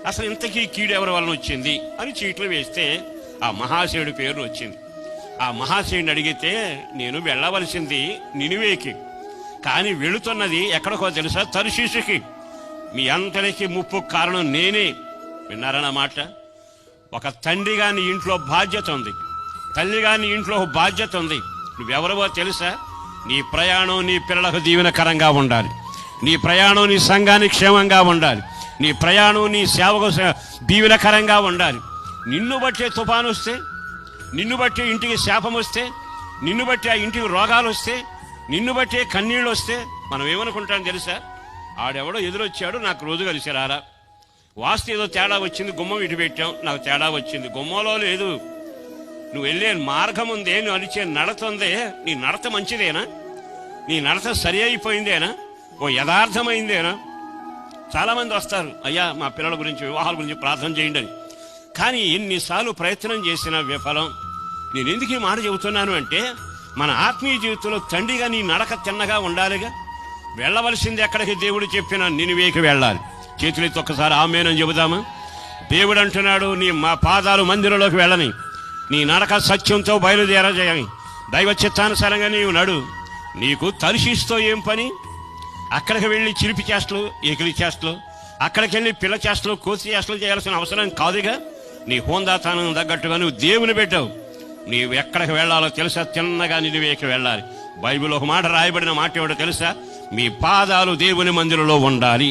అసలు ఇంతకీ కీడు ఎవరి వలన వచ్చింది అని చీట్లు వేస్తే ఆ మహాశయుడి పేరు వచ్చింది. ఆ మహాశయుడిని అడిగితే నేను వెళ్ళవలసింది నినివేకి, కానీ వెళుతున్నది ఎక్కడికో తెలుసా? తర్షీషుకి. మీ అందరికీ ముప్పు కారణం నేనే. విన్నారన్న మాట? ఒక తండ్రిగా నీ ఇంట్లో బాధ్యత ఉంది, తల్లిగా నీ ఇంట్లో బాధ్యత ఉంది. నువ్వెవరవో తెలుసా? నీ ప్రయాణం నీ పిల్లలకు దీవెనకరంగా ఉండాలి, నీ ప్రయాణం నీ సంఘానికి క్షేమంగా ఉండాలి, నీ ప్రయాణం నీ సేవకు దీవెనకరంగా ఉండాలి. నిన్ను బట్టే తుఫాను వస్తే, నిన్ను బట్టి ఇంటికి శాపం వస్తే, నిన్ను బట్టి ఆ ఇంటికి రోగాలు వస్తే, నిన్ను బట్టే కన్నీళ్ళు వస్తే మనం ఏమనుకుంటాం తెలుసా? ఆడెవడో ఎదురొచ్చాడు, నాకు రోజు కలిసి రారా, వాస్తు ఏదో తేడా వచ్చింది, గుమ్మం ఇటు పెట్టాం, నాకు తేడా వచ్చింది. గుమ్మంలో లేదు, నువ్వు వెళ్ళే మార్గం ఉందే, నువ్వు అడిచే నడత ఉందే, నీ నడత మంచిదేనా? నీ నడత సరి అయిపోయిందేనా? ఓ యథార్థమైందేనా? చాలామంది వస్తారు, అయ్యా మా పిల్లల గురించి, వివాహాల గురించి ప్రార్థన చేయండి అని. కానీ ఎన్నిసార్లు ప్రయత్నం చేసినా విఫలం. నేను ఎందుకు ఈ మాట చెబుతున్నాను అంటే, మన ఆత్మీయ జీవితంలో తండ్రిగా నీ నడక తిన్నగా ఉండాలిగా. వెళ్ళవలసింది ఎక్కడికి? దేవుడు చెప్పిన నినివేకి వెళ్ళాలి. చేతులెత్తి ఒక్కసారి ఆమేనని చెబుదామా? దేవుడు అంటున్నాడు, నీ మా పాదాలు మందిరంలోకి వెళ్ళని, నీ నడక సత్యంతో బయలుదేరజేయని, దైవ చిత్తానుసారంగా నీవు నడు. నీకు తర్షీషుతో ఏం పని? అక్కడికి వెళ్ళి చిలిపి చేష్టలు, ఏకిలి చేష్టలు, అక్కడికి వెళ్ళి పిల్ల చేష్టలు, కోసి చేష్టలు చేయాల్సిన అవసరం కాదుగా. నీ హోందాతానం తగ్గట్టుగా నువ్వు దేవుని పెట్టావు. నీవు ఎక్కడికి వెళ్ళాలో తెలుసా? తిన్నగా నినివేకి వెళ్ళాలి. బైబిల్ ఒక మాట రాయబడిన మాట ఏమిటో తెలుసా? మీ పాదాలు దేవుని మందిరంలో ఉండాలి.